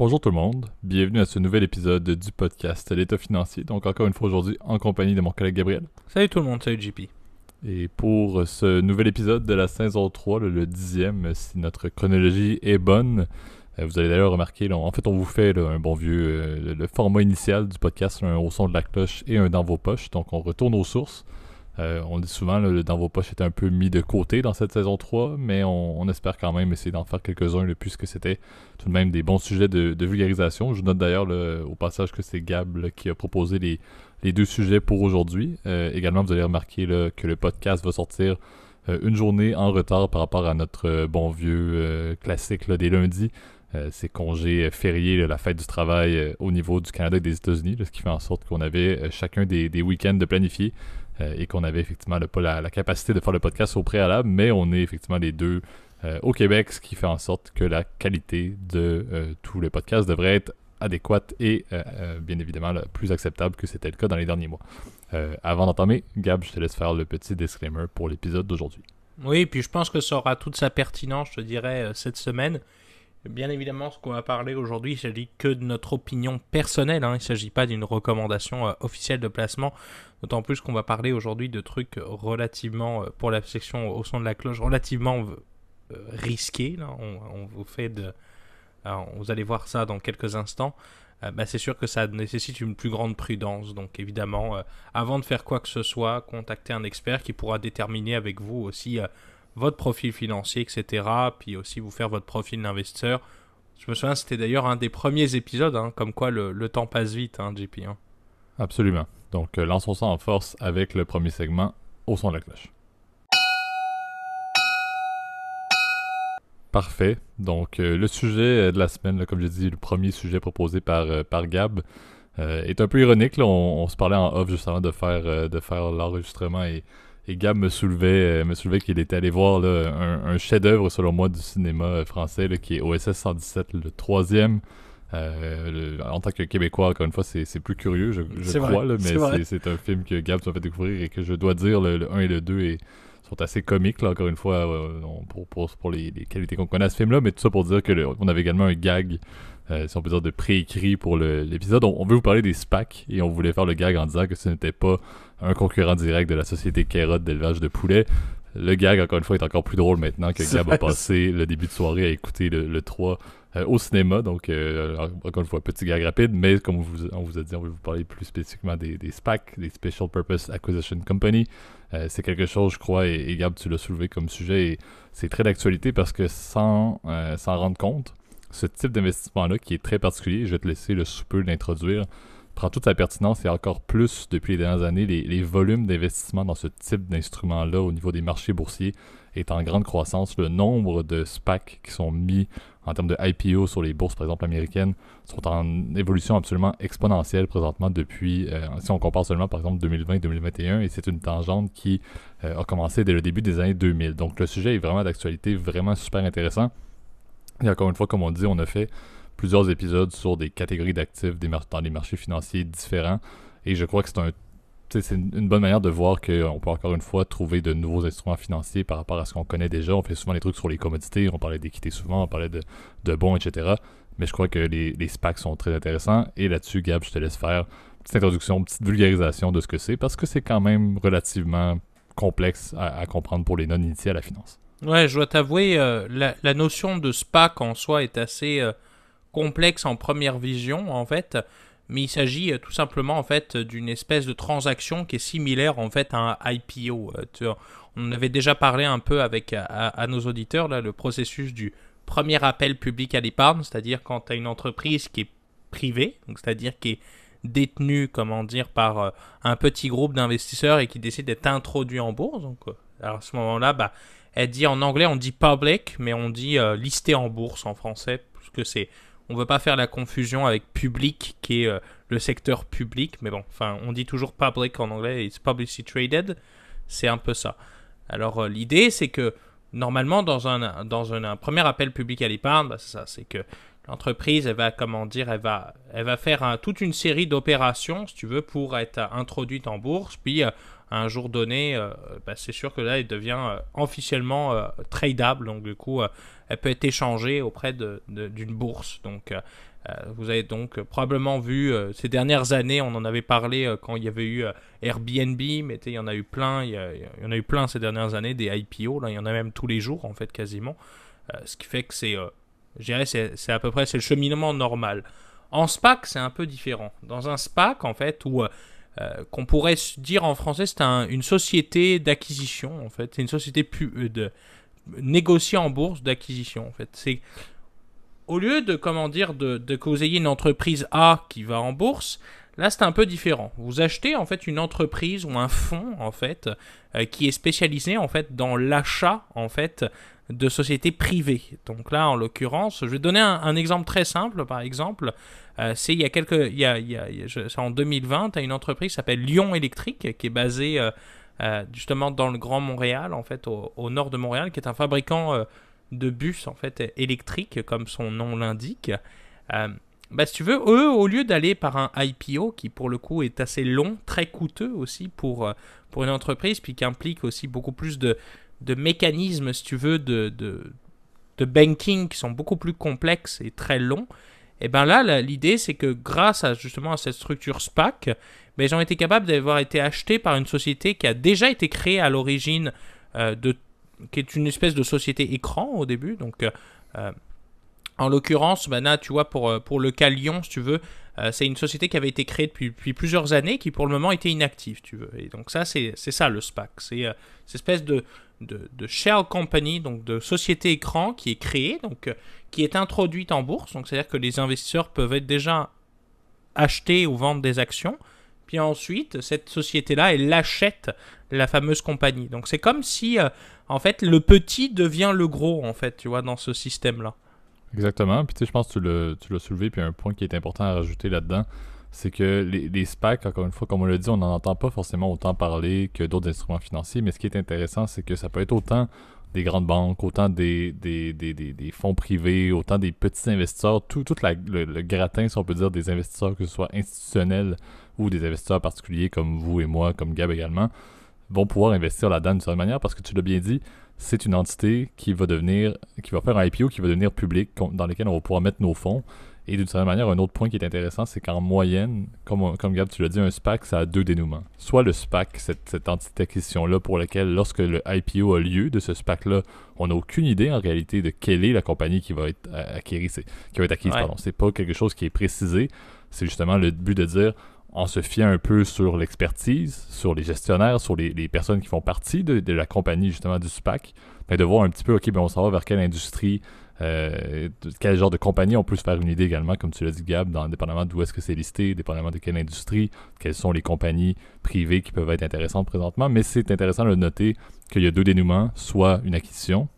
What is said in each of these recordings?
Bonjour tout le monde, bienvenue à ce nouvel épisode du podcast L'État financier. Donc encore une fois aujourd'hui en compagnie de mon collègue Gabriel. Salut tout le monde, salut JP. Et pour ce nouvel épisode de la saison 3, le 10e, si notre chronologie est bonne, vous allez d'ailleurs remarquer, là, en fait on vous fait là, un bon vieux, le format initial du podcast, un au son de la cloche et un dans vos poches. Donc on retourne aux sources. On dit souvent là, le dans vos poches était un peu mis de côté dans cette saison 3, mais on espère quand même essayer d'en faire quelques-uns puisque c'était tout de même des bons sujets de vulgarisation. Je note d'ailleurs au passage que c'est Gab là, qui a proposé les deux sujets pour aujourd'hui. Également, vous allez remarquer là, que le podcast va sortir une journée en retard par rapport à notre bon vieux classique là, des lundis. C'est congé férié, là, la fête du travail au niveau du Canada et des États-Unis, là, ce qui fait en sorte qu'on avait chacun des week-ends de planifier et qu'on avait effectivement pas la capacité de faire le podcast au préalable, mais on est effectivement les deux au Québec, ce qui fait en sorte que la qualité de tout le podcast devrait être adéquate et bien évidemment là, plus acceptable que c'était le cas dans les derniers mois. Avant d'entamer, Gab, je te laisse faire le petit disclaimer pour l'épisode d'aujourd'hui. Oui, puis je pense que ça aura toute sa pertinence, je te dirais, cette semaine. Bien évidemment, ce qu'on va parler aujourd'hui, il ne s'agit que de notre opinion personnelle, hein. Il ne s'agit pas d'une recommandation officielle de placement, d'autant plus qu'on va parler aujourd'hui de trucs relativement, pour la section au son de la cloche, relativement risqués. Là. On vous fait de... Alors, vous allez voir ça dans quelques instants. C'est sûr que ça nécessite une plus grande prudence. Donc évidemment, avant de faire quoi que ce soit, contactez un expert qui pourra déterminer avec vous aussi votre profil financier, etc. Puis aussi vous faire votre profil d'investisseur. Je me souviens, c'était d'ailleurs un des premiers épisodes, hein, comme quoi le temps passe vite, hein, JP. Hein. Absolument. Donc lançons ça en force avec le premier segment au son de la cloche. Parfait. Donc, le sujet de la semaine, là, comme j'ai dit, le premier sujet proposé par Gab, est un peu ironique. Là. On se parlait en off juste avant de faire l'enregistrement et Gab me soulevait qu'il était allé voir là, un chef-d'œuvre, selon moi, du cinéma français, là, qui est OSS 117, le troisième. En tant que Québécois, encore une fois, c'est plus curieux, je crois, là, mais c'est un film que Gab m'a fait découvrir et que je dois dire, le 1 et le 2 sont assez comiques, là, encore une fois, pour les qualités qu'on connaît à ce film-là, mais tout ça pour dire que on avait également un gag, si on peut dire, de préécrit pour l'épisode. On veut vous parler des SPAC, et on voulait faire le gag en disant que ce n'était pas un concurrent direct de la société Carotte d'élevage de poulets. Le gag, encore une fois, est encore plus drôle maintenant que Gab a passé le début de soirée à écouter le 3 au cinéma. Donc, encore une fois, petit gag rapide, mais comme on vous a dit, on veut vous parler plus spécifiquement des SPAC, des Special Purpose Acquisition Company. C'est quelque chose, je crois, et Gab, tu l'as soulevé comme sujet, et c'est très d'actualité parce que sans s'en rendre compte, ce type d'investissement-là, qui est très particulier, je vais te laisser le sous peu l'introduire, prend toute sa pertinence et encore plus depuis les dernières années. Les volumes d'investissement dans ce type d'instrument-là au niveau des marchés boursiers est en grande croissance. Le nombre de SPAC qui sont mis en termes de IPO sur les bourses, par exemple américaines, sont en évolution absolument exponentielle présentement depuis, si on compare seulement par exemple 2020-2021, et c'est une tangente qui a commencé dès le début des années 2000. Donc le sujet est vraiment d'actualité, vraiment super intéressant. Et encore une fois, comme on dit, on a fait plusieurs épisodes sur des catégories d'actifs dans les marchés financiers différents. Et je crois que c'est une bonne manière de voir qu'on peut encore une fois trouver de nouveaux instruments financiers par rapport à ce qu'on connaît déjà. On fait souvent des trucs sur les commodités, on parlait d'équité souvent, on parlait de bons, etc. Mais je crois que les SPAC sont très intéressants. Et là-dessus, Gab, je te laisse faire une petite introduction, une petite vulgarisation de ce que c'est, parce que c'est quand même relativement complexe à comprendre pour les non-initiés à la finance. Ouais, je dois t'avouer, la notion de SPAC en soi est assez complexe en première vision, en fait. Mais il s'agit tout simplement en fait d'une espèce de transaction qui est similaire en fait à un IPO. On avait déjà parlé un peu avec à nos auditeurs là, le processus du premier appel public à l'épargne, c'est-à-dire quand tu as une entreprise qui est privée, donc c'est-à-dire qui est détenue, comment dire, par un petit groupe d'investisseurs et qui décide d'être introduit en bourse. Donc, alors à ce moment-là, elle dit en anglais on dit public, mais on dit listé en bourse en français, parce que c'est on ne veut pas faire la confusion avec public, qui est le secteur public, mais bon, enfin, on dit toujours public en anglais, it's publicly traded, c'est un peu ça. Alors, l'idée, c'est que, normalement, dans un premier appel public à l'épargne, c'est ça, c'est que l'entreprise, elle va, comment dire, elle va faire toute une série d'opérations, si tu veux, pour être introduite en bourse, puis à un jour donné, c'est sûr que là, elle devient officiellement tradable, donc du coup, elle peut être échangée auprès d'une bourse. Donc, Vous avez donc probablement vu ces dernières années, on en avait parlé quand il y avait eu Airbnb, mais il y en a eu plein, il y en a eu plein ces dernières années, des IPO, là, il y en a même tous les jours en fait quasiment, ce qui fait que je dirais, c'est à peu près c'est le cheminement normal. En SPAC, c'est un peu différent. Dans un SPAC, en fait, où qu'on pourrait dire en français, c'est une société d'acquisition, en fait, c'est une société négociée en bourse d'acquisition, en fait. C'est au lieu de, comment dire, de que vous ayez une entreprise A qui va en bourse, là c'est un peu différent. Vous achetez en fait une entreprise ou un fonds en fait qui est spécialisé en fait dans l'achat en fait de sociétés privées. Donc là en l'occurrence, je vais donner un exemple très simple. Par exemple, c'est c'est en 2020, tu as une entreprise qui s'appelle Lyon Électrique qui est basée justement dans le Grand Montréal en fait au nord de Montréal, qui est un fabricant de bus en fait électriques comme son nom l'indique. Si tu veux, eux, au lieu d'aller par un IPO qui pour le coup est assez long, très coûteux aussi pour une entreprise, puis qui implique aussi beaucoup plus de mécanismes, si tu veux, de banking qui sont beaucoup plus complexes et très longs, et bien là, l'idée c'est que grâce à justement à cette structure SPAC, ils ont été capables d'avoir été achetés par une société qui a déjà été créée à l'origine qui est une espèce de société écran au début. Donc, en l'occurrence, là, tu vois, pour le cas Lyon, si tu veux, c'est une société qui avait été créée depuis plusieurs années, qui pour le moment était inactive, tu veux. Et donc ça, c'est ça le SPAC. C'est cette espèce de shell company, donc de société écran qui est créée, donc qui est introduite en bourse. Donc c'est-à-dire que les investisseurs peuvent être déjà acheter ou vendre des actions. Puis ensuite, cette société-là, elle achète la fameuse compagnie. Donc c'est comme si, en fait, le petit devient le gros, en fait, tu vois, dans ce système-là. Exactement. Puis tu sais, je pense que tu l'as soulevé. Puis un point qui est important à rajouter là-dedans, c'est que les SPAC, encore une fois, comme on l'a dit, on n'en entend pas forcément autant parler que d'autres instruments financiers. Mais ce qui est intéressant, c'est que ça peut être autant des grandes banques, autant des fonds privés, autant des petits investisseurs, tout le gratin, si on peut dire, des investisseurs, que ce soit institutionnels ou des investisseurs particuliers comme vous et moi, comme Gab également, vont pouvoir investir là-dedans d'une certaine manière parce que tu l'as bien dit, c'est une entité qui va faire un IPO qui va devenir public, dans lequel on va pouvoir mettre nos fonds. Et d'une certaine manière, un autre point qui est intéressant, c'est qu'en moyenne, comme Gab, tu l'as dit, un SPAC, ça a deux dénouements. Soit le SPAC, cette entité d'acquisition-là, pour laquelle, lorsque le IPO a lieu de ce SPAC-là, on n'a aucune idée en réalité de quelle est la compagnie qui va être acquise. Ouais. Pardon. C'est pas quelque chose qui est précisé. C'est justement le but de dire, en se fiant un peu sur l'expertise, sur les gestionnaires, sur les personnes qui font partie de la compagnie, justement, du SPAC, de voir un petit peu, on s'en va vers quelle industrie, quel genre de compagnie on peut se faire une idée également, comme tu l'as dit Gab, dépendamment d'où est-ce que c'est listé, dépendamment de quelle industrie, quelles sont les compagnies privées qui peuvent être intéressantes présentement, mais c'est intéressant de noter qu'il y a deux dénouements, soit une acquisition,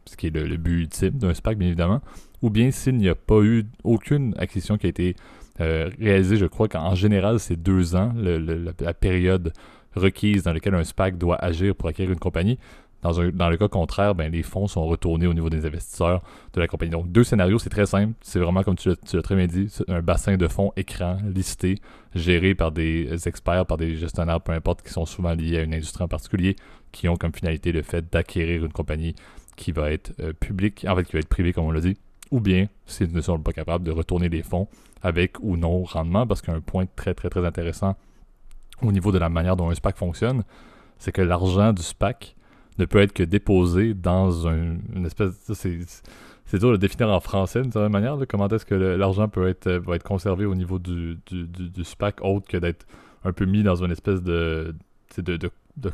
ce qui est le but ultime d'un SPAC bien évidemment, ou bien s'il n'y a pas eu aucune acquisition qui a été réalisée, je crois qu'en général c'est 2 ans, la période requise dans laquelle un SPAC doit agir pour acquérir une compagnie. Dans le cas contraire, les fonds sont retournés au niveau des investisseurs de la compagnie. Donc, 2 scénarios, c'est très simple. C'est vraiment, comme tu l'as très bien dit, un bassin de fonds écran listé, géré par des experts, par des gestionnaires, peu importe, qui sont souvent liés à une industrie en particulier, qui ont comme finalité le fait d'acquérir une compagnie qui va être publique, en fait, qui va être privée, comme on l'a dit, ou bien, s'ils ne sont pas capables de retourner les fonds avec ou non rendement, parce qu'un point très, très, très intéressant au niveau de la manière dont un SPAC fonctionne, c'est que l'argent du SPAC ne peut être que déposé dans une espèce... C'est dur de le définir en français d'une certaine manière, là, comment est-ce que l'argent va être conservé au niveau du SPAC, autre que d'être un peu mis dans une espèce de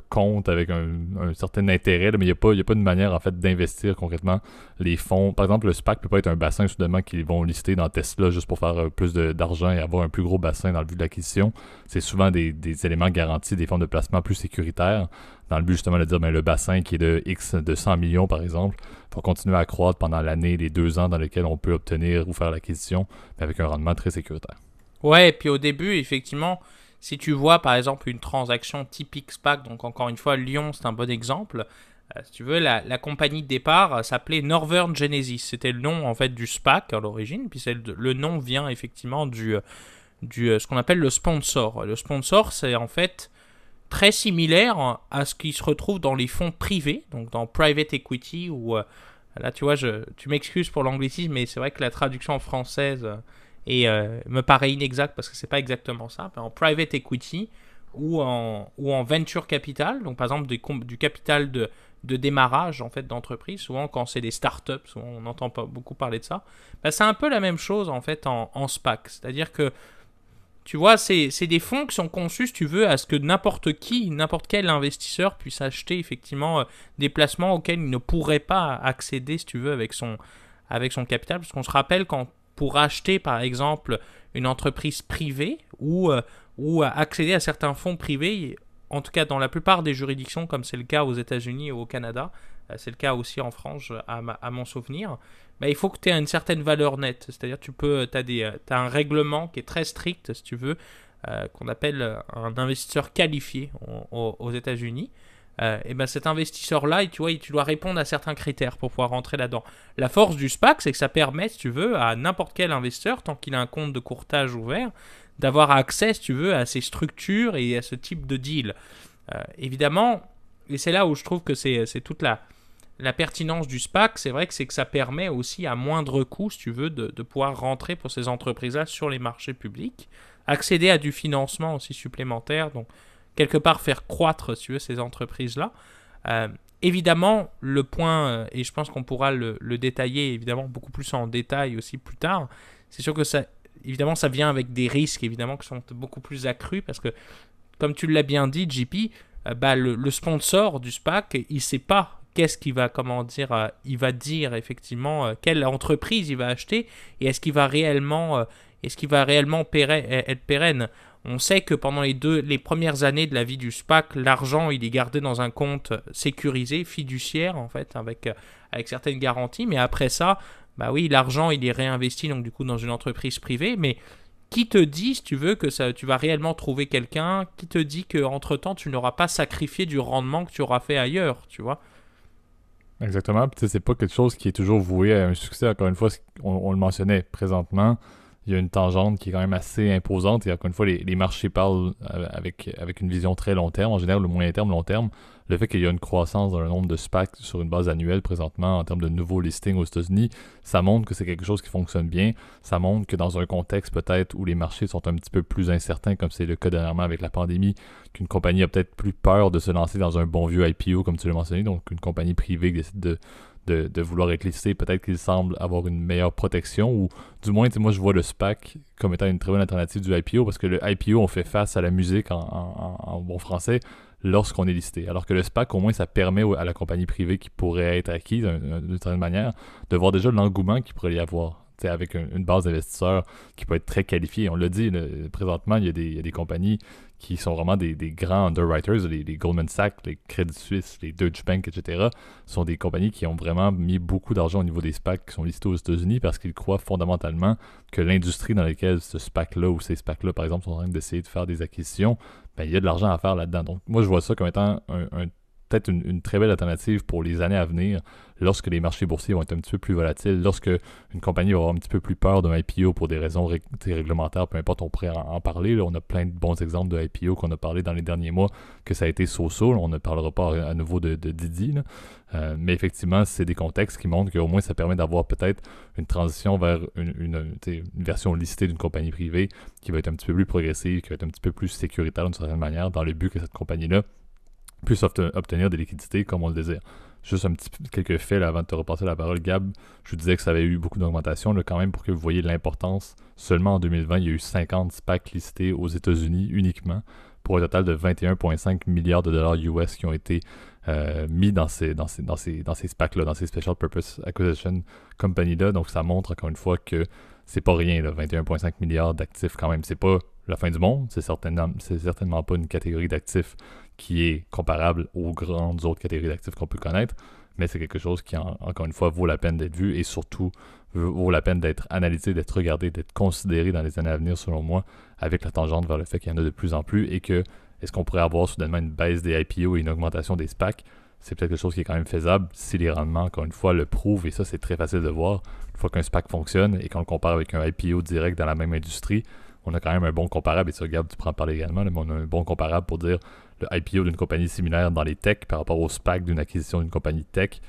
compte avec un certain intérêt, là, mais il n'y a pas de manière en fait d'investir concrètement les fonds. Par exemple, le SPAC peut pas être un bassin soudainement qu'ils vont lister dans Tesla juste pour faire plus d'argent et avoir un plus gros bassin dans le but de l'acquisition. C'est souvent des éléments garantis, des fonds de placement plus sécuritaires, dans le but justement de dire le bassin qui est de 100 millions par exemple, va continuer à croître pendant l'année, les 2 ans dans lesquels on peut obtenir ou faire l'acquisition, mais avec un rendement très sécuritaire. Ouais, et puis au début, effectivement, si tu vois par exemple une transaction typique SPAC, donc encore une fois, Lyon, c'est un bon exemple. Si tu veux, la compagnie de départ s'appelait Northern Genesis. C'était le nom en fait du SPAC à l'origine, puis le nom vient effectivement du ce qu'on appelle le sponsor. Le sponsor, c'est en fait très similaire à ce qui se retrouve dans les fonds privés, donc dans private equity, ou là tu vois, tu m'excuses pour l'anglicisme, mais c'est vrai que la traduction française et me paraît inexact parce que c'est pas exactement ça, mais en private equity ou en venture capital, donc par exemple du capital de démarrage en fait d'entreprise, souvent quand c'est des startups, souvent on n'entend pas beaucoup parler de ça, bah, c'est un peu la même chose en fait en SPAC, c'est-à-dire que tu vois, c'est des fonds qui sont conçus, si tu veux, à ce que n'importe quel investisseur puisse acheter effectivement des placements auxquels il ne pourrait pas accéder, si tu veux, avec son capital. Parce qu'on se rappelle quand pour acheter, par exemple, une entreprise privée ou accéder à certains fonds privés, en tout cas dans la plupart des juridictions, comme c'est le cas aux États-Unis et au Canada, c'est le cas aussi en France, à mon souvenir, bah, il faut que tu aies une certaine valeur nette. C'est-à-dire tu as un règlement qui est très strict, si tu veux, qu'on appelle un investisseur qualifié aux États-Unis. Et ben cet investisseur-là, tu vois, tu dois répondre à certains critères pour pouvoir rentrer là-dedans. La force du SPAC, c'est que ça permet, si tu veux, à n'importe quel investisseur, tant qu'il a un compte de courtage ouvert, d'avoir accès, si tu veux, à ces structures et à ce type de deal. Évidemment, et c'est là où je trouve que c'est toute la pertinence du SPAC, c'est vrai que ça permet aussi à moindre coût, si tu veux, de pouvoir rentrer pour ces entreprises-là sur les marchés publics, accéder à du financement aussi supplémentaire, donc quelque part faire croître, si tu veux, ces entreprises-là. Évidemment, le point, et je pense qu'on pourra le détailler évidemment beaucoup plus en détail aussi plus tard, c'est sûr que évidemment, ça vient avec des risques évidemment qui sont beaucoup plus accrus parce que, comme tu l'as bien dit, JP, bah, le sponsor du SPAC, il ne sait pas qu'est-ce qu'il va, il va dire effectivement, quelle entreprise il va acheter et est-ce qu'il va réellement être pérenne. On sait que pendant les premières années de la vie du SPAC, l'argent il est gardé dans un compte sécurisé, fiduciaire en fait, avec certaines garanties, mais après ça, bah oui, l'argent il est réinvesti donc du coup dans une entreprise privée, mais qui te dit, si tu veux, que tu vas réellement trouver quelqu'un? Qui te dit qu'entre-temps, tu n'auras pas sacrifié du rendement que tu auras fait ailleurs, tu vois? Exactement. Puis, tu sais, c'est pas quelque chose qui est toujours voué à un succès. Encore une fois, on le mentionnait présentement, il y a une tangente qui est quand même assez imposante. Et encore une fois, les marchés parlent avec une vision très long terme, en général, le moyen terme, long terme. Le fait qu'il y a une croissance dans le nombre de SPAC sur une base annuelle présentement en termes de nouveaux listings aux États-Unis, ça montre que c'est quelque chose qui fonctionne bien. Ça montre que dans un contexte peut-être où les marchés sont un petit peu plus incertains, comme c'est le cas dernièrement avec la pandémie, qu'une compagnie a peut-être plus peur de se lancer dans un bon vieux IPO, comme tu l'as mentionné, donc une compagnie privée qui décide de vouloir être listée, peut-être qu'il semble avoir une meilleure protection, ou du moins, moi je vois le SPAC comme étant une très bonne alternative du IPO, parce que le IPO, on fait face à la musique en bon français, lorsqu'on est listé. Alors que le SPAC, au moins, ça permet à la compagnie privée qui pourrait être acquise d'une certaine manière de voir déjà l'engouement qu'il pourrait y avoir. T'sais, avec une base d'investisseurs qui peut être très qualifiée. On l'a dit, présentement, il y a des compagnies qui sont vraiment des grands underwriters, les Goldman Sachs, les Credit Suisse, les Deutsche Bank, etc. sont des compagnies qui ont vraiment mis beaucoup d'argent au niveau des SPAC qui sont listés aux États-Unis parce qu'ils croient fondamentalement que l'industrie dans laquelle ce SPAC-là ou ces SPAC-là, par exemple, sont en train d'essayer de faire des acquisitions, ben, il y a de l'argent à faire là-dedans. Donc, moi, je vois ça comme étant peut-être une très belle alternative pour les années à venir lorsque les marchés boursiers vont être un petit peu plus volatiles, lorsque une compagnie va avoir un petit peu plus peur d'un IPO pour des raisons réglementaires, peu importe, on pourrait en parler. Là, on a plein de bons exemples de IPO qu'on a parlé dans les derniers mois, que ça a été so-so. On ne parlera pas à nouveau de Didi. Mais effectivement, c'est des contextes qui montrent qu'au moins ça permet d'avoir peut-être une transition vers une version listée d'une compagnie privée qui va être un petit peu plus progressive, qui va être un petit peu plus sécuritaire d'une certaine manière, dans le but que cette compagnie-là puisse obtenir des liquidités comme on le désire. Juste quelques faits là, avant de te repasser la parole, Gab. Je vous disais que ça avait eu beaucoup d'augmentation quand même pour que vous voyez l'importance. Seulement en 2020, il y a eu 50 SPAC listés aux États-Unis uniquement pour un total de 21,5 milliards de dollars US qui ont été mis dans ces SPAC-là, dans ces Special Purpose Acquisition Company-là. Donc ça montre encore une fois que c'est pas rien, là, 21,5 milliards d'actifs quand même. C'est pas la fin du monde, c'est certainement pas une catégorie d'actifs qui est comparable aux grandes autres catégories d'actifs qu'on peut connaître, mais c'est quelque chose qui, encore une fois, vaut la peine d'être vu et surtout vaut la peine d'être analysé, d'être regardé, d'être considéré dans les années à venir, selon moi, avec la tangente vers le fait qu'il y en a de plus en plus et que est-ce qu'on pourrait avoir soudainement une baisse des IPO et une augmentation des SPAC? C'est peut-être quelque chose qui est quand même faisable si les rendements, encore une fois, le prouvent et ça, c'est très facile de voir. Une fois qu'un SPAC fonctionne et qu'on le compare avec un IPO direct dans la même industrie, on a quand même un bon comparable, et ça, Gab, tu prends en parler également, mais on a un bon comparable pour dire le IPO d'une compagnie similaire dans les techs par rapport au SPAC d'une acquisition d'une compagnie tech,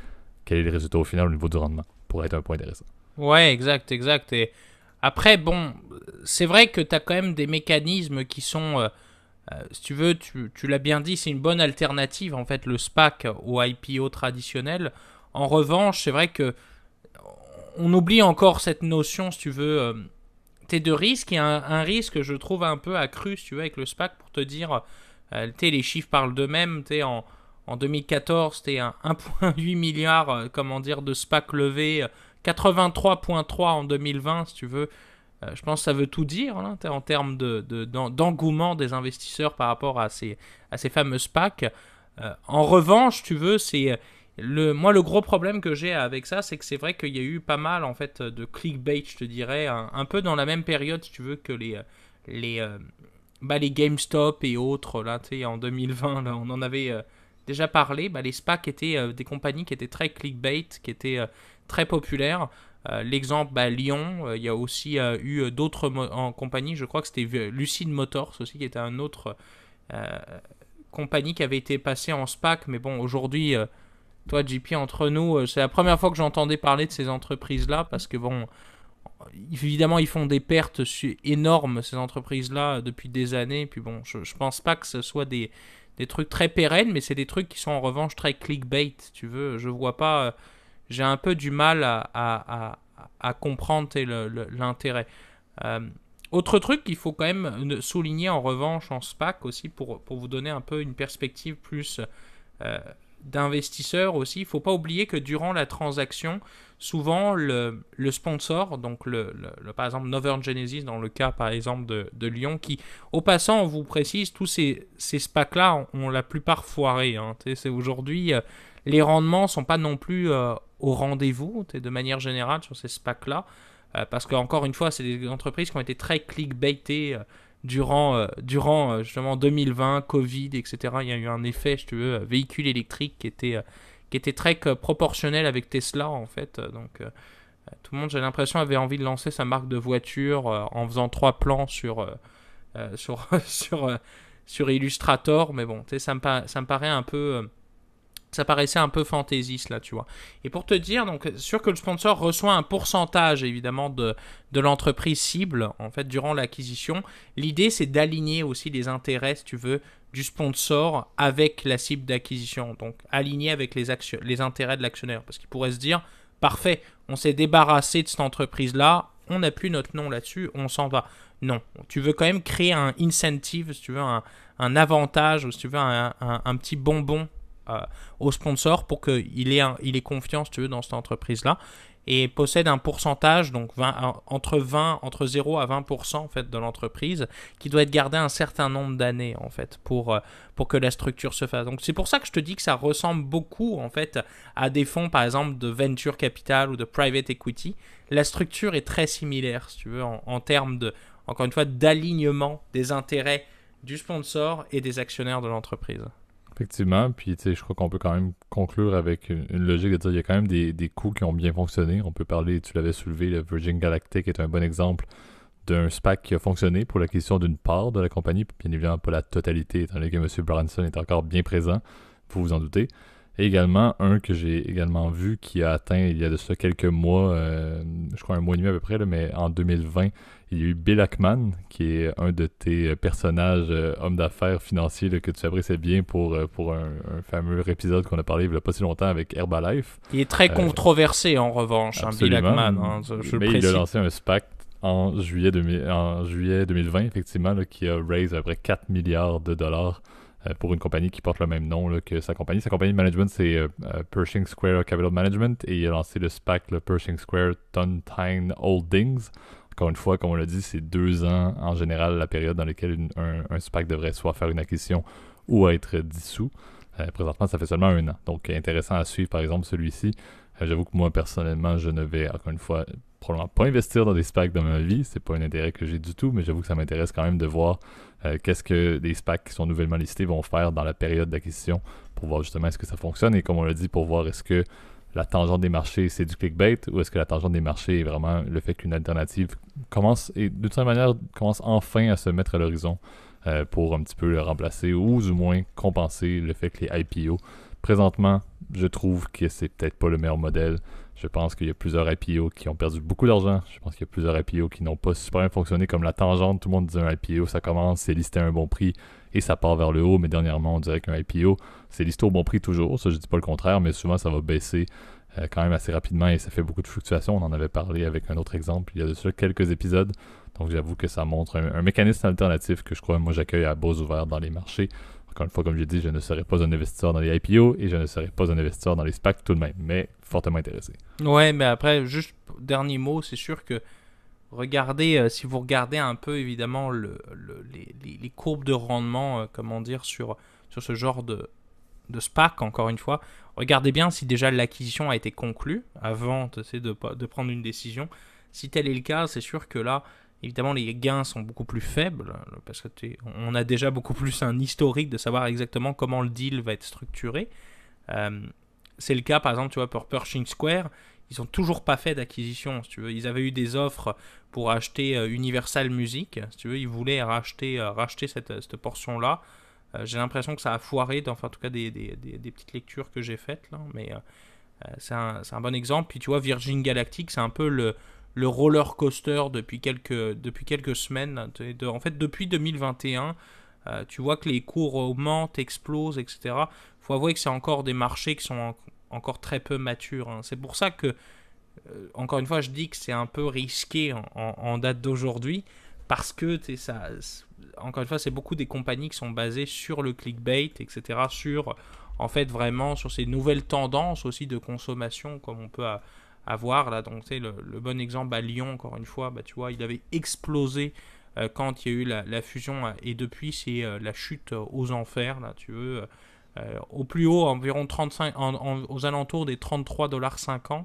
quel est le résultat au final au niveau du rendement, pour être un point intéressant. Ouais, exact. Et Après, bon, c'est vrai que tu as quand même des mécanismes qui sont, si tu veux, tu l'as bien dit, c'est une bonne alternative, en fait, le SPAC au IPO traditionnel. En revanche, c'est vrai que on oublie encore cette notion, si tu veux, t'es de risque. Il y a un risque, je trouve, un peu accru, si tu veux, avec le SPAC, pour te dire, les chiffres parlent d'eux-mêmes, en 2014, t'es 1,8 milliard, comment dire, de SPAC levé, 83,3 en 2020, si tu veux. Je pense que ça veut tout dire là, en termes d'engouement des investisseurs par rapport à ces fameux SPAC. En revanche, tu veux, moi, le gros problème que j'ai avec ça, c'est que c'est vrai qu'il y a eu pas mal en fait de clickbait, je te dirais, un peu dans la même période, si tu veux, que les, euh, les GameStop et autres, là, tu sais, en 2020, là, on en avait déjà parlé. Les SPAC étaient des compagnies qui étaient très clickbait, qui étaient très populaires. L'exemple, Lyon, il y a aussi eu d'autres en compagnie, je crois que c'était Lucid Motors aussi, qui était un autre euh, compagnie qui avait été passée en SPAC, mais bon, aujourd'hui, toi, JP, entre nous, c'est la première fois que j'entendais parler de ces entreprises-là, parce que bon, évidemment, ils font des pertes énormes, ces entreprises-là, depuis des années, puis bon, je pense pas que ce soit des trucs très pérennes, mais c'est des trucs qui sont en revanche très clickbait, si tu veux, je vois pas... j'ai un peu du mal à comprendre l'intérêt. Euh, Autre truc qu'il faut quand même souligner en revanche en SPAC aussi, pour vous donner un peu une perspective plus euh, d'investisseurs aussi, il ne faut pas oublier que durant la transaction, souvent le sponsor, donc par exemple Northern Genesis dans le cas par exemple de Lyon, qui au passant on vous précise, tous ces SPAC-là ont la plupart foiré. Hein. C'est aujourd'hui, les rendements ne sont pas non plus au rendez-vous de manière générale sur ces SPAC-là. Parce qu'encore une fois, c'est des entreprises qui ont été très clickbaitées durant justement 2020, Covid, etc. Il y a eu un effet, si tu veux, véhicule électrique qui était très proportionnel avec Tesla, en fait. Donc, tout le monde, j'ai l'impression, avait envie de lancer sa marque de voiture en faisant 3 plans sur Illustrator. Mais bon, ça me paraît un peu... ça paraissait un peu fantaisiste là, tu vois. Et pour te dire, donc, sûr que le sponsor reçoit un pourcentage évidemment de l'entreprise cible en fait durant l'acquisition. L'idée c'est d'aligner aussi les intérêts, si tu veux, du sponsor avec la cible d'acquisition. Donc aligner avec les intérêts de l'actionnaire. Parce qu'il pourrait se dire, parfait, on s'est débarrassé de cette entreprise là, on n'a plus notre nom là-dessus, on s'en va. Non, tu veux quand même créer un incentive, si tu veux, un avantage, si tu veux, un petit bonbon au sponsor pour qu'il ait confiance, tu veux, dans cette entreprise-là, et possède un pourcentage, donc entre 0 à 20% en fait, de l'entreprise, qui doit être gardé un certain nombre d'années en fait, pour que la structure se fasse. Donc c'est pour ça que je te dis que ça ressemble beaucoup en fait à des fonds par exemple de venture capital ou de private equity. La structure est très similaire, si tu veux, en termes de, encore une fois, d'alignement des intérêts du sponsor et des actionnaires de l'entreprise. Effectivement, puis tu sais, je crois qu'on peut quand même conclure avec une logique de dire qu'il y a quand même des coups qui ont bien fonctionné. On peut parler, tu l'avais soulevé, le Virgin Galactic est un bon exemple d'un SPAC qui a fonctionné pour l'acquisition d'une part de la compagnie, bien évidemment pas la totalité, étant donné que M. Branson est encore bien présent, vous vous en doutez. Et également, un que j'ai également vu qui a atteint il y a de ça quelques mois, je crois un mois et demi à peu près, là, mais en 2020, il y a eu Bill Ackman, qui est un de tes personnages hommes d'affaires financiers là, que tu apprécies bien pour un fameux épisode qu'on a parlé il n'y a pas si longtemps avec Herbalife. Il est très controversé en revanche, Bill Ackman. Mais il a lancé un SPAC en juillet 2020, effectivement, là, qui a raisé à peu près 4 milliards de dollars pour une compagnie qui porte le même nom là, que sa compagnie. Sa compagnie de management, c'est Pershing Square Capital Management, et il a lancé le SPAC, le Pershing Square Tontine Holdings. Encore une fois, comme on l'a dit, c'est 2 ans en général la période dans laquelle un SPAC devrait soit faire une acquisition ou être dissous. Présentement, ça fait seulement 1 an. Donc, intéressant à suivre, par exemple, celui-ci. J'avoue que moi, personnellement, je ne vais, encore une fois, probablement pas investir dans des SPAC dans ma vie. C'est pas un intérêt que j'ai du tout, mais j'avoue que ça m'intéresse quand même de voir qu'est-ce que des SPAC qui sont nouvellement listés vont faire dans la période d'acquisition pour voir justement est-ce que ça fonctionne, et comme on l'a dit, pour voir est-ce que la tangente des marchés, c'est du clickbait, ou est-ce que la tangente des marchés est vraiment le fait qu'une alternative commence, et d'une certaine manière, commence enfin à se mettre à l'horizon pour un petit peu le remplacer, ou du moins compenser le fait que les IPO, présentement, je trouve que c'est peut-être pas le meilleur modèle. Je pense qu'il y a plusieurs IPO qui ont perdu beaucoup d'argent. Je pense qu'il y a plusieurs IPO qui n'ont pas super bien fonctionné comme la tangente. Tout le monde dit un IPO, ça commence, c'est listé à un bon prix et ça part vers le haut. Mais dernièrement, on dirait qu'un IPO, c'est listé au bon prix toujours. Ça, je dis pas le contraire, mais souvent, ça va baisser quand même assez rapidement et ça fait beaucoup de fluctuations. On en avait parlé avec un autre exemple il y a de ça quelques épisodes. Donc, j'avoue que ça montre un mécanisme alternatif que je crois, moi, j'accueille à bras ouverts dans les marchés. Encore une fois, comme j'ai dit, je ne serai pas un investisseur dans les IPO et je ne serai pas un investisseur dans les SPAC tout de même, mais fortement intéressé. Ouais, mais après, juste dernier mot, c'est sûr que regardez, si vous regardez un peu évidemment les courbes de rendement, comment dire, sur ce genre de SPAC, encore une fois, regardez bien si déjà l'acquisition a été conclue avant de prendre une décision. Si tel est le cas, c'est sûr que là, évidemment, les gains sont beaucoup plus faibles, parce que on a déjà beaucoup plus un historique de savoir exactement comment le deal va être structuré. C'est le cas, par exemple, tu vois, pour Pershing Square, ils n'ont toujours pas fait d'acquisition, si tu veux. Ils avaient eu des offres pour acheter Universal Music, si tu veux, ils voulaient racheter cette portion-là. J'ai l'impression que ça a foiré, enfin, en tout cas, des petites lectures que j'ai faites, là, mais c'est un bon exemple. Puis, tu vois, Virgin Galactic, c'est un peu le roller coaster depuis quelques semaines. En fait, depuis 2021, tu vois que les cours augmentent, explosent, etc. Il faut avouer que c'est encore des marchés qui sont encore très peu matures. Hein. C'est pour ça que, encore une fois, je dis que c'est un peu risqué en date d'aujourd'hui, parce que ça, encore une fois, c'est beaucoup des compagnies qui sont basées sur le clickbait, etc. En fait, vraiment, sur ces nouvelles tendances aussi de consommation, comme on peut avoir là. Donc, tu sais, le bon exemple à Lyon, encore une fois, bah, tu vois, il avait explosé quand il y a eu la fusion, et depuis, c'est la chute aux enfers, là, tu veux. Au plus haut, environ 35, aux alentours des 33,50 $.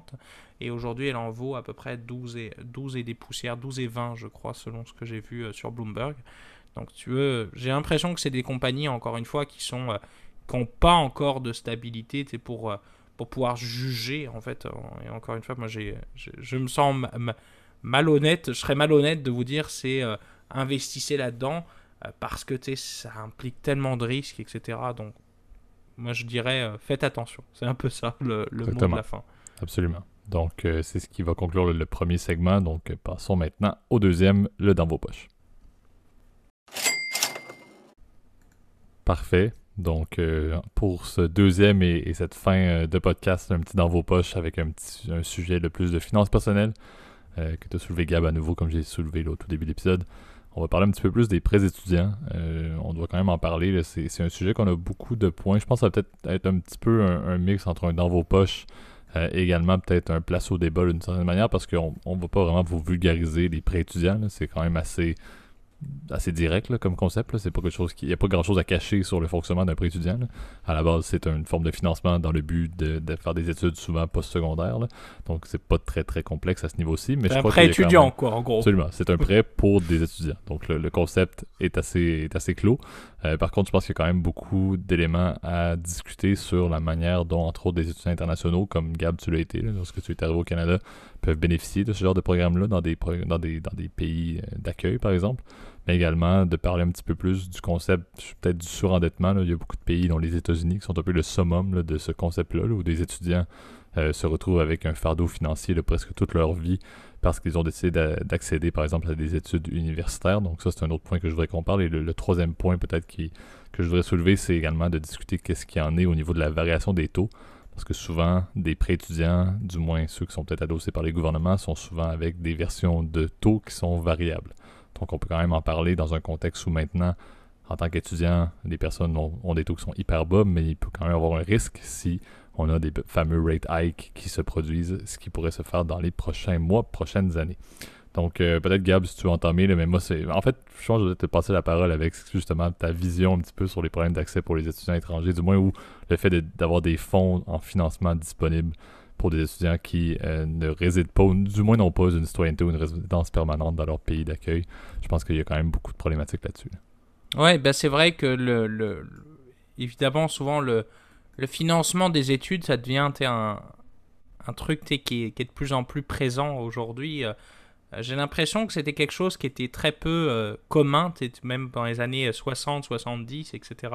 Et aujourd'hui, elle en vaut à peu près 12 et des poussières, 12 et 20, je crois, selon ce que j'ai vu sur Bloomberg. Donc, tu veux, j'ai l'impression que c'est des compagnies, encore une fois, qui n'ont pas encore de stabilité pour pouvoir juger, en fait. Et encore une fois, moi, je me sens malhonnête. Je serais malhonnête de vous dire, c'est investissez là-dedans, parce que ça implique tellement de risques, etc. Donc, moi, je dirais, faites attention. C'est un peu ça, le mot de la fin. Absolument. Donc, c'est ce qui va conclure le premier segment. Donc, passons maintenant au deuxième, le dans vos poches. Parfait. Donc, pour ce deuxième et cette fin de podcast, un petit dans vos poches avec un sujet de plus de finances personnelles que tu as soulevé, Gab, à nouveau, comme j'ai soulevé là, au tout début de l'épisode. On va parler un petit peu plus des prêts étudiants. On doit quand même en parler. Là. C'est un sujet qu'on a beaucoup de points. Je pense que ça va peut-être être un petit peu un mix entre un dans vos poches également peut-être un place au débat d'une certaine manière parce qu'on ne va pas vraiment vous vulgariser les prêts étudiants. Là. C'est quand même assez direct là, comme concept. Là. C'est pas quelque chose il n'y a pas grand chose à cacher sur le fonctionnement d'un prêt étudiant. Là. À la base, c'est une forme de financement dans le but de faire des études souvent post-secondaires. Là. Donc, c'est pas très très complexe à ce niveau-ci. Mais c'est je un crois prêt étudiant, quoi, en gros. Absolument. C'est un prêt pour des étudiants. Donc, le concept est assez clos. Par contre, je pense qu'il y a quand même beaucoup d'éléments à discuter sur la manière dont, entre autres, des étudiants internationaux, comme Gab, tu l'as été, là, lorsque tu es arrivé au Canada, peuvent bénéficier de ce genre de programme-là dans des pays d'accueil, par exemple. Mais également de parler un petit peu plus du concept, peut-être du surendettement. Là. Il y a beaucoup de pays, dont les États-Unis, qui sont un peu le summum là, de ce concept-là, là, où des étudiants se retrouvent avec un fardeau financier de presque toute leur vie parce qu'ils ont décidé d'accéder, par exemple, à des études universitaires. Donc ça, c'est un autre point que je voudrais qu'on parle. Et le troisième point, peut-être, que je voudrais soulever, c'est également de discuter qu'est-ce qu'il y en est au niveau de la variation des taux. Parce que souvent, des prêts étudiants, du moins ceux qui sont peut-être adossés par les gouvernements, sont souvent avec des versions de taux qui sont variables. Donc, on peut quand même en parler dans un contexte où maintenant, en tant qu'étudiant, les personnes ont des taux qui sont hyper bas, mais il peut quand même avoir un risque si on a des fameux rate hikes qui se produisent, ce qui pourrait se faire dans les prochains mois, prochaines années. Donc, peut-être, Gab, si tu veux entamer, là, mais moi, en fait, je pense que je vais te passer la parole avec justement ta vision un petit peu sur les problèmes d'accès pour les étudiants étrangers, du moins, ou le fait d'avoir des fonds en financement disponibles pour des étudiants qui ne résident pas, ou du moins n'ont pas une citoyenneté ou une résidence permanente dans leur pays d'accueil. Je pense qu'il y a quand même beaucoup de problématiques là-dessus. Ouais, ben c'est vrai que évidemment, souvent, le financement des études, ça devient un truc qui est de plus en plus présent aujourd'hui. J'ai l'impression que c'était quelque chose qui était très peu commun, même dans les années 60, 70, etc.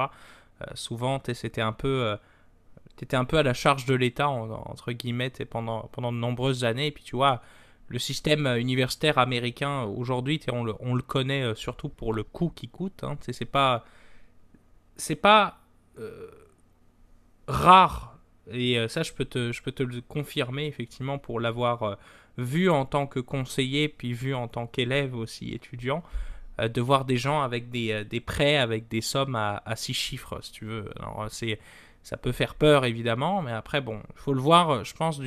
Souvent, c'était un peu... t'étais un peu à la charge de l'État, entre guillemets, pendant de nombreuses années. Et puis tu vois, le système universitaire américain, aujourd'hui, on le connaît surtout pour le coût qui coûte. Hein. C'est pas rare. Et ça, je peux te le confirmer, effectivement, pour l'avoir vu en tant que conseiller, puis vu en tant qu'élève aussi, étudiant, de voir des gens avec des prêts, avec des sommes à 6 chiffres, si tu veux. Alors, ça peut faire peur, évidemment, mais après, bon, il faut le voir, je pense,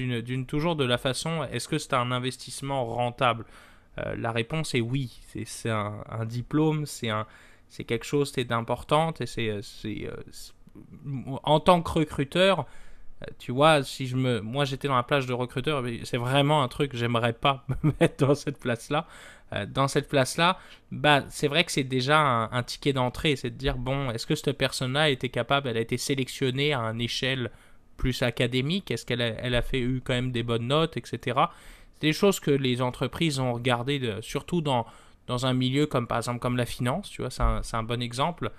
toujours de la façon, est-ce que c'est un investissement rentable? La réponse est oui. C'est un diplôme, c'est quelque chose d'important, et en tant que recruteur, tu vois, moi j'étais dans la place de recruteur, mais c'est vraiment un truc que j'aimerais pas me mettre dans cette place-là. Bah, c'est vrai que c'est déjà un ticket d'entrée, c'est de dire, bon, est-ce que cette personne-là était capable, elle a été sélectionnée à une échelle plus académique, est-ce qu'elle a eu quand même des bonnes notes, etc. C'est des choses que les entreprises ont regardées, surtout dans un milieu comme par exemple comme la finance, tu vois, c'est un bon exemple.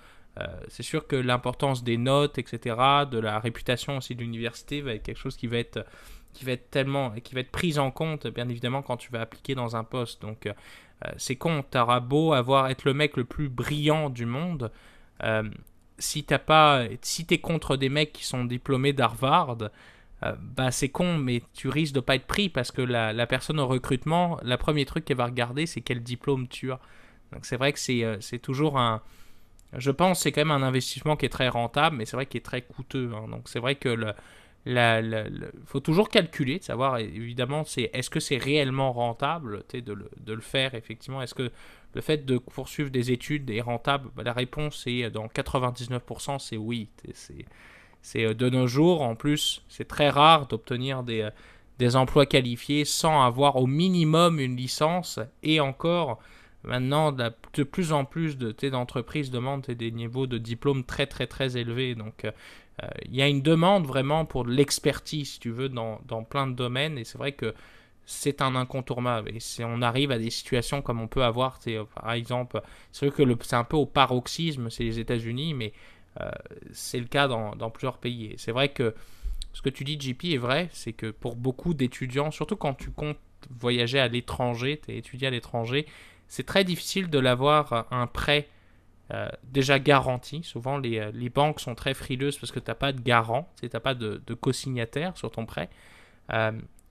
C'est sûr que l'importance des notes, etc., de la réputation aussi de l'université va être quelque chose qui va être prise en compte, bien évidemment, quand tu vas appliquer dans un poste. Donc, c'est con, t'auras beau être le mec le plus brillant du monde, si t'es contre des mecs qui sont diplômés d'Harvard, bah c'est con, mais tu risques de pas être pris parce que la personne au recrutement, le premier truc qu'elle va regarder, c'est quel diplôme tu as. Donc, c'est vrai que c'est toujours je pense que c'est quand même un investissement qui est très rentable, mais c'est vrai qu'il est très coûteux. Hein. Donc c'est vrai que faut toujours calculer, de savoir évidemment est-ce que c'est réellement rentable de le faire effectivement. Est-ce que le fait de poursuivre des études est rentable? La réponse est dans 99%, c'est oui. C'est de nos jours, en plus, c'est très rare d'obtenir des emplois qualifiés sans avoir au minimum une licence et encore. Maintenant, de plus en plus d'entreprises demandent des niveaux de diplôme très très très élevés. Donc, il y a une demande vraiment pour de l'expertise, si tu veux, dans plein de domaines. Et c'est vrai que c'est un incontournable. Et on arrive à des situations comme on peut avoir, par exemple, c'est vrai que c'est un peu au paroxysme, c'est les États-Unis, mais c'est le cas dans plusieurs pays. Et c'est vrai que ce que tu dis, JP, est vrai. C'est que pour beaucoup d'étudiants, surtout quand tu comptes voyager à l'étranger, tu es étudié à l'étranger, c'est très difficile de l'avoir un prêt déjà garanti. Souvent, les banques sont très frileuses parce que tu n'as pas de garant, tu n'as pas de co-signataire sur ton prêt.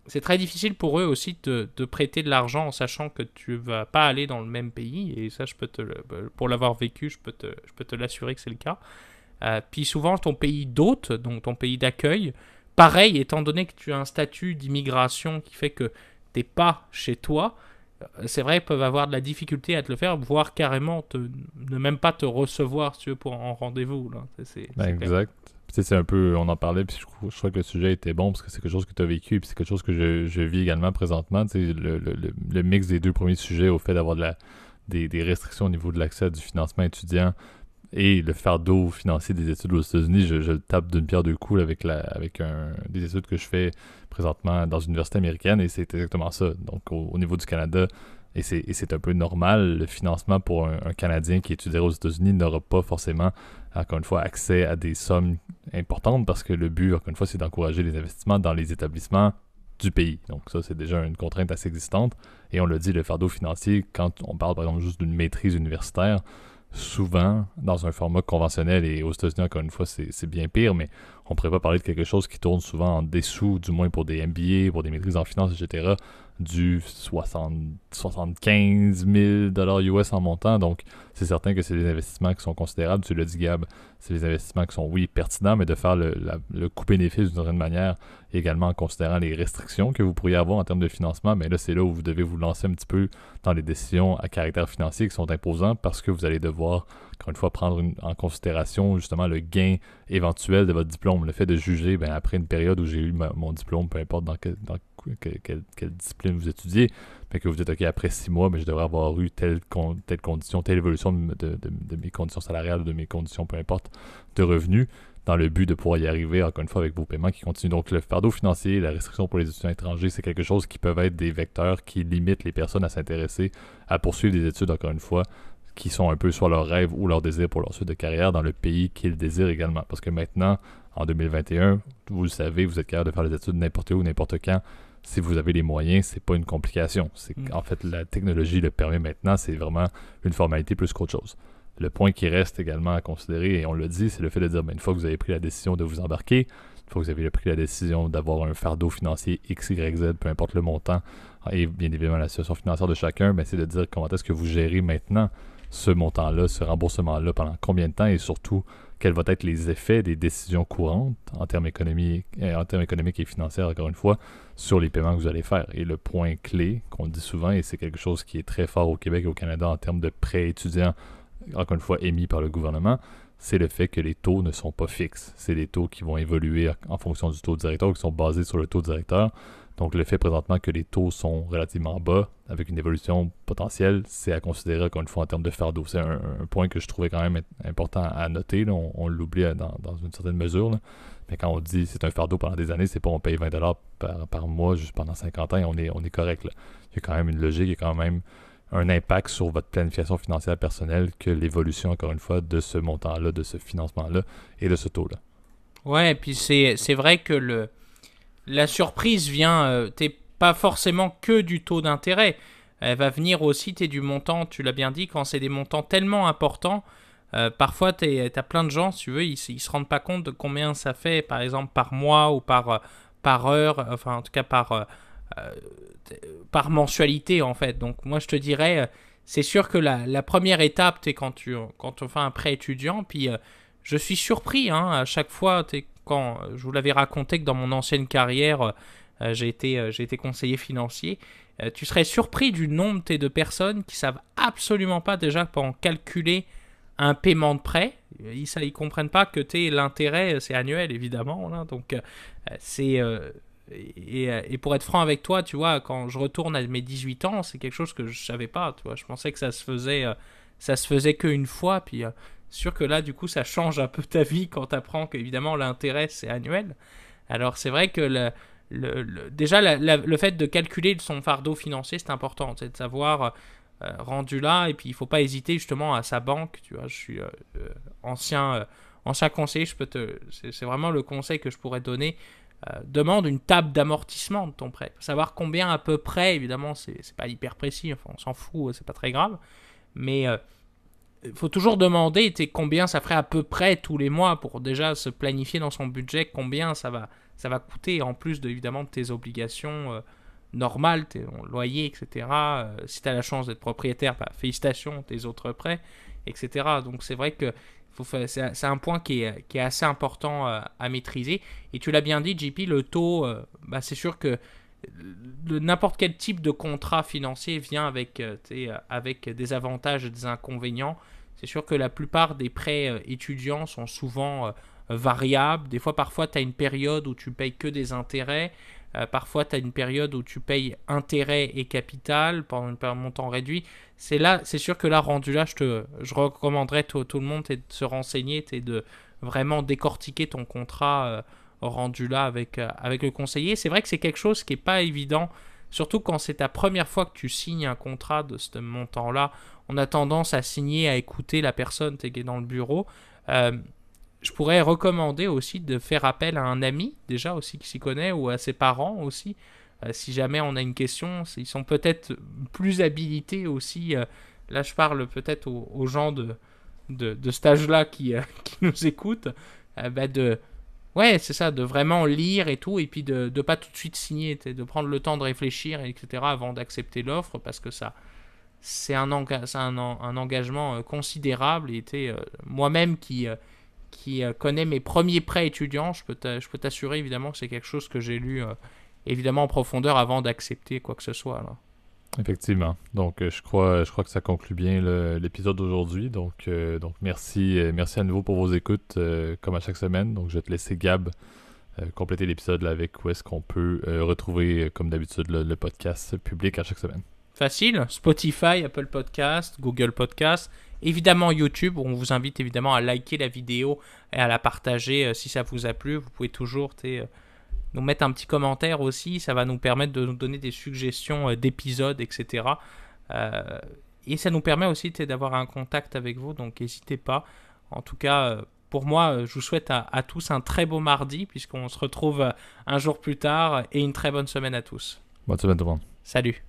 C'est très difficile pour eux aussi de prêter de l'argent en sachant que tu ne vas pas aller dans le même pays. Et ça, pour l'avoir vécu, je peux te l'assurer que c'est le cas. Puis souvent, ton pays d'hôte, donc ton pays d'accueil, pareil, étant donné que tu as un statut d'immigration qui fait que tu n'es pas chez toi, c'est vrai, ils peuvent avoir de la difficulté à te le faire, voire carrément ne même pas te recevoir si tu veux pour en rendez-vous. Là. C'est exact. C'est un peu, on en parlait, puis je crois que le sujet était bon parce que c'est quelque chose que tu as vécu et puis c'est quelque chose que je vis également présentement. Le mix des deux premiers sujets au fait d'avoir des restrictions au niveau de l'accès à du financement étudiant et le fardeau financier des études aux États-Unis, je le tape d'une pierre deux coups avec des études que je fais présentement dans une université américaine et c'est exactement ça. Donc au niveau du Canada, et c'est un peu normal, le financement pour un Canadien qui étudierait aux États-Unis n'aura pas forcément, encore une fois, accès à des sommes importantes parce que le but, encore une fois, c'est d'encourager les investissements dans les établissements du pays. Donc ça, c'est déjà une contrainte assez existante. Et on l'a dit, le fardeau financier, quand on parle par exemple juste d'une maîtrise universitaire, souvent, dans un format conventionnel, et aux États-Unis, encore une fois, c'est bien pire, mais on ne pourrait pas parler de quelque chose qui tourne souvent en dessous, du moins pour des MBA, pour des maîtrises en finance, etc., du 75 000 $ US en montant. Donc, c'est certain que c'est des investissements qui sont considérables. Tu l'as dit, Gab, c'est des investissements qui sont, oui, pertinents, mais de faire le coût-bénéfice d'une certaine manière, également en considérant les restrictions que vous pourriez avoir en termes de financement. Mais là, c'est là où vous devez vous lancer un petit peu dans les décisions à caractère financier qui sont imposantes parce que vous allez devoir, encore une fois, prendre en considération justement le gain éventuel de votre diplôme. Le fait de juger, après une période où j'ai eu mon diplôme, peu importe dans quelle discipline vous étudiez, mais que vous dites, OK, après 6 mois, je devrais avoir eu telle condition, telle évolution de mes conditions salariales, de mes conditions, peu importe, de revenus, dans le but de pouvoir y arriver, encore une fois, avec vos paiements qui continuent. Donc, le fardeau financier, la restriction pour les étudiants étrangers, c'est quelque chose qui peuvent être des vecteurs qui limitent les personnes à s'intéresser, à poursuivre des études, encore une fois, qui sont un peu soit leur rêve ou leur désir pour leur suite de carrière dans le pays qu'ils désirent également. Parce que maintenant, en 2021, vous le savez, vous êtes capable de faire les études n'importe où, n'importe quand. Si vous avez les moyens, c'est pas une complication. En fait, la technologie le permet maintenant, c'est vraiment une formalité plus qu'autre chose. Le point qui reste également à considérer, et on l'a dit, c'est le fait de dire, une fois que vous avez pris la décision de vous embarquer, une fois que vous avez pris la décision d'avoir un fardeau financier X, Y, Z, peu importe le montant, et bien évidemment la situation financière de chacun, c'est de dire comment est-ce que vous gérez maintenant ce montant-là, ce remboursement-là, pendant combien de temps, et surtout, quels vont être les effets des décisions courantes en termes économiques et financiers, encore une fois, sur les paiements que vous allez faire. Et le point clé qu'on dit souvent, et c'est quelque chose qui est très fort au Québec et au Canada en termes de prêts étudiants, encore une fois émis par le gouvernement, c'est le fait que les taux ne sont pas fixes. C'est des taux qui vont évoluer en fonction du taux directeur, qui sont basés sur le taux directeur. Donc le fait présentement que les taux sont relativement bas, avec une évolution potentielle, c'est à considérer encore une fois en termes de fardeau. C'est un point que je trouvais quand même important à noter. Là. On l'oublie dans une certaine mesure. Là. Mais quand on dit c'est un fardeau pendant des années, c'est pas on paye 20$ par mois juste pendant 50 ans et on est correct. Là. Il y a quand même une logique, il y a quand même un impact sur votre planification financière personnelle que l'évolution, encore une fois, de ce montant-là, de ce financement-là et de ce taux-là. Ouais, et puis c'est vrai que la surprise vient, t'es pas forcément que du taux d'intérêt. Elle va venir aussi, du montant, tu l'as bien dit, quand c'est des montants tellement importants, parfois t'as plein de gens, si tu veux, ils se rendent pas compte de combien ça fait, par exemple, par mois ou par heure, enfin en tout cas par mensualité en fait. Donc moi je te dirais, c'est sûr que la première étape, quand on fait un prêt étudiant, puis je suis surpris à chaque fois, quand je vous l'avais raconté que dans mon ancienne carrière, j'ai été conseiller financier, tu serais surpris du nombre de personnes qui savent absolument pas déjà comment calculer un paiement de prêt. Ils comprennent pas que l'intérêt c'est annuel évidemment, là, donc c'est et pour être franc avec toi, tu vois, quand je retourne à mes 18 ans, c'est quelque chose que je savais pas, tu vois. Je pensais que ça se faisait qu'une fois, puis sûr que là, du coup, ça change un peu ta vie quand tu apprends qu'évidemment l'intérêt c'est annuel. Alors c'est vrai que déjà le fait de calculer son fardeau financier, c'est important, c'est de savoir rendu là, et puis il faut pas hésiter justement à sa banque, tu vois. Je suis ancien conseiller, c'est vraiment le conseil que je pourrais donner. Demande une table d'amortissement de ton prêt. Savoir combien à peu près, évidemment, c'est pas hyper précis, enfin, on s'en fout, c'est pas très grave. Mais il faut toujours demander combien ça ferait à peu près tous les mois pour déjà se planifier dans son budget combien ça va coûter, en plus évidemment de tes obligations normales, tes loyers, etc. Si tu as la chance d'être propriétaire, félicitations, tes autres prêts, etc. Donc c'est vrai que c'est un point qui est assez important à maîtriser. Et tu l'as bien dit, JP, le taux, c'est sûr que n'importe quel type de contrat financier vient avec des avantages et des inconvénients. C'est sûr que la plupart des prêts étudiants sont souvent variables. Parfois, tu as une période où tu payes que des intérêts. Parfois, tu as une période où tu payes intérêt et capital pendant un montant réduit. C'est sûr que là, rendu là, je recommanderais tout le monde de se renseigner, de vraiment décortiquer ton contrat rendu là avec le conseiller. C'est vrai que c'est quelque chose qui n'est pas évident, surtout quand c'est ta première fois que tu signes un contrat de ce montant-là. On a tendance à signer, à écouter la personne qui est dans le bureau. Je pourrais recommander aussi de faire appel à un ami, déjà aussi qui s'y connaît, ou à ses parents aussi. Si jamais on a une question, ils sont peut-être plus habilités aussi. Là, je parle peut-être aux gens de cet âge-là qui nous écoutent. Ouais, c'est ça, de vraiment lire et tout, et puis de pas tout de suite signer, de prendre le temps de réfléchir, etc., avant d'accepter l'offre, parce que c'est un engagement considérable. Et moi-même qui connais mes premiers prêts étudiants, je peux t'assurer évidemment que c'est quelque chose que j'ai lu évidemment en profondeur avant d'accepter quoi que ce soit, là. Effectivement. Donc, je crois que ça conclut bien l'épisode d'aujourd'hui. Donc merci à nouveau pour vos écoutes, comme à chaque semaine. Donc, je vais te laisser, Gab, compléter l'épisode là, avec où est-ce qu'on peut retrouver, comme d'habitude, le podcast public à chaque semaine. Facile. Spotify, Apple Podcast, Google Podcast, évidemment YouTube. On vous invite évidemment à liker la vidéo et à la partager si ça vous a plu. Vous pouvez toujours nous mettre un petit commentaire aussi. Ça va nous permettre de nous donner des suggestions d'épisodes, etc. Et ça nous permet aussi d'avoir un contact avec vous, donc n'hésitez pas. En tout cas, pour moi, je vous souhaite à tous un très beau mardi, puisqu'on se retrouve un jour plus tard, et une très bonne semaine à tous. Bonne semaine tout le monde. Salut.